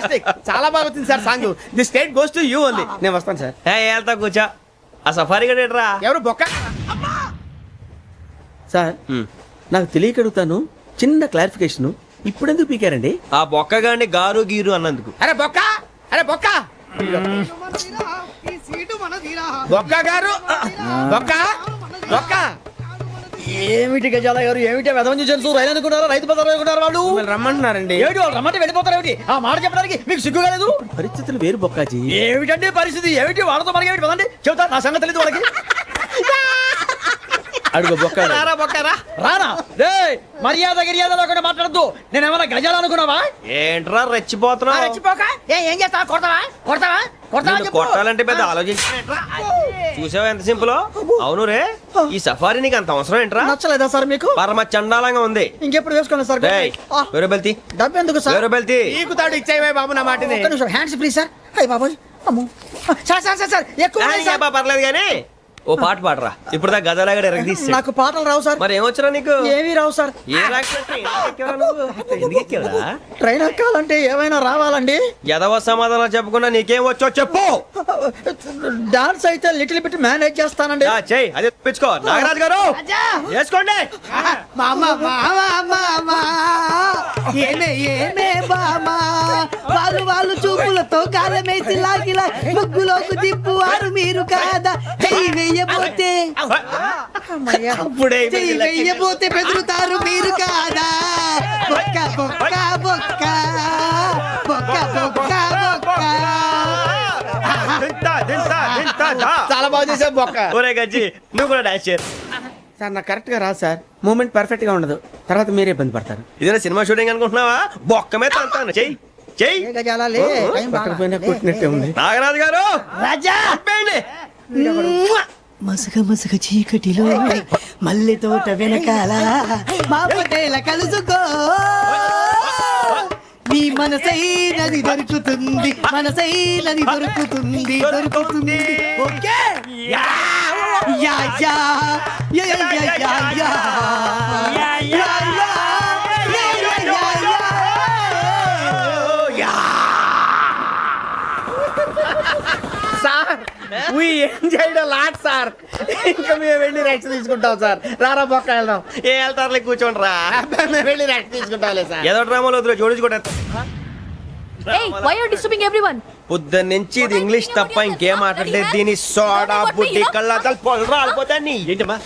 Fantastic, చాలా బాగా వచ్చింది sir song. The state goes to you only. నేను వస్తాను సార్. వెళ్తా కూర్చో. ఆ సఫారీ గడేట్రా? ఎవరు బొక్క సార్? నాకు తెలియక అడుగుతాను, చిన్న క్లారిఫికేషన్. ఇప్పుడెందుకు పీకారండి? ఆ బొక్కగాడిని గారు గీరు అన్నందుకు. అరే బొక్క, అరే బొక్క, బొక్క గారు, బొక్క బొక్క. ఏమిటి గజాల గారు, ఏమిటి వెదవం చూసారు? రైలు అనుకున్నారా, రైతు బజార్ అనుకున్నారు వాళ్ళు? మిమ్మల్ని రమ్మంటున్నారండి. ఏమిటి వాళ్ళు రమ్మంటే వెళ్ళిపోతారు? ఏమిటి ఆ మాట చెప్పడానికి మీకు సిగ్గు కాలేదు? పరిస్థితులు వేరు బొక్కాజీ. ఏమిటండి పరిస్థితి? ఏమిటి వాళ్ళతో మనకి ఏమిటి? పదండి చెబుతా, నా సంగతి తెలియదు వాళ్ళకి. అడుగు బొక్క. రారా బొక్కరా. రానా రే, మర్యాద గిర్యాద లేకుండా మాట్లాడద్దు. నేను ఏమైనా గజాలు అనుకున్నావా? ఏంట్రా రెచ్చిపోతున్నావు? రెచ్చిపోక ఏం చేస్తావా? కొడతావా కొడతావా కొడతావా నిన్ను చెప్పు. కొట్టాలంటే పెద్ద ఆలోచించా. చూసావా ఎంత సింపుల్? అవును రే, ఈ సఫారీ నీకు అంత అవసరం ఏంట్రా? నచ్చలేదా సార్ మీకు? పరమ చండాలంగా ఉంది. ఇంకెప్పుడు వేసుకోండి సార్. డేయ్, వేరే బెల్తి, డబ్బు ఎందుకు సార్? వేరే బెల్తి. ఈకుతాడు ఇచ్చేవే బాబు నా మాటని. ఒక్క నిమిషం, హ్యాండ్స్ ఫ్రీ సార్. అయ్య బాబోయ్, అమ్మో. సార్ సార్ సార్ సార్ ఎక్కువ ఉన్నాయి సార్. పర్లేదు కానీ ఓ పాట పాడరా. ఇప్పుడు దా గదలాగా ఎరగ తీసి. నాకు పాటలు రావు సార్. మరి ఏమొచ్చరా నీకు? ఏమీ రావు సార్. ఏ ఎందుకు ఎక్కావురా? ట్రైన్ ఎక్కాలంటే ఏమైనా రావాలండి. ఎదవ సమాధానం చెప్పకుండా నీకేం వచ్చో చెప్పు. డాన్స్ అయితే లిటిల్ బిట్ మేనేజ్ చేస్తానండి. చెయ్యి, అదే తెప్పించుకో. నాగరాజు గారు వేసుకోండి. ఏమే ఏమే బామా, వాళ్ళు వాళ్ళు చూపులతో కాలమేసి లాగిలా ముగ్గులోకి తిప్పువారు మీరు కాదా? చెయ్యి వెయ్యబోతే అప్పుడే చెయ్యి వెయ్యబోతే బెదురుతారు మీరు కాదా? బొక్క బొక్క బొక్క బొక్క బొక్క బొక్క. చాలా బాగా చేసావు బొక్క. ఒరే గజ్జి, నువ్వు కూడా డాన్స్ చేయరు. సార్ నాకు కరెక్ట్ గా రాదు సార్. మూమెంట్ పర్ఫెక్ట్ గా ఉండదు, తర్వాత మీరే ఇబ్బంది పడతారు. ఇదేనా సినిమా షూటింగ్ అనుకుంటున్నావా? బొక్క మీద తంతాను. చెయ్యి చెయ్యి. ఏ గజాలాలే, టైం బాగా. పక్కన కొట్టినట్టే ఉంది. నాగరాజు గారు రాజా, ఆపేయండి. మసగ మసగ చీకటిలో మల్లె తోట వెనకాల మా పటేల కలుసుకో. నీ మనసైనది దొరుకుతుంది, మనసైనది దొరుకుతుంది, దొరుకుతుంది. Okay yeah yeah yeah yeah yeah yeah yeah yeah yeah yeah. Sir we enjoyed a lot sir. ఇంకా మేము వెళ్ళి రెస్ట్ తీసుకుంటాం సార్. రారా బొక్క వెళ్దాం. ఏ వెళ్తారులే, కూర్చోండి రా. మేము వెళ్ళి రెస్ట్ తీసుకుంటాంలే సార్. ఏదో డ్రామాలో వద్దు, జోడించుకుంటా. Hey, why are you disturbing everyone? పొద్దున్న నుంచి ఇది ఇంగ్లీష్ తప్ప ఇంకేం మాట్లాడలేదు. దీని సోడా బుద్ధి కళ్ళ పొలరాలిపోతాన్ని. ఏంటమ్మా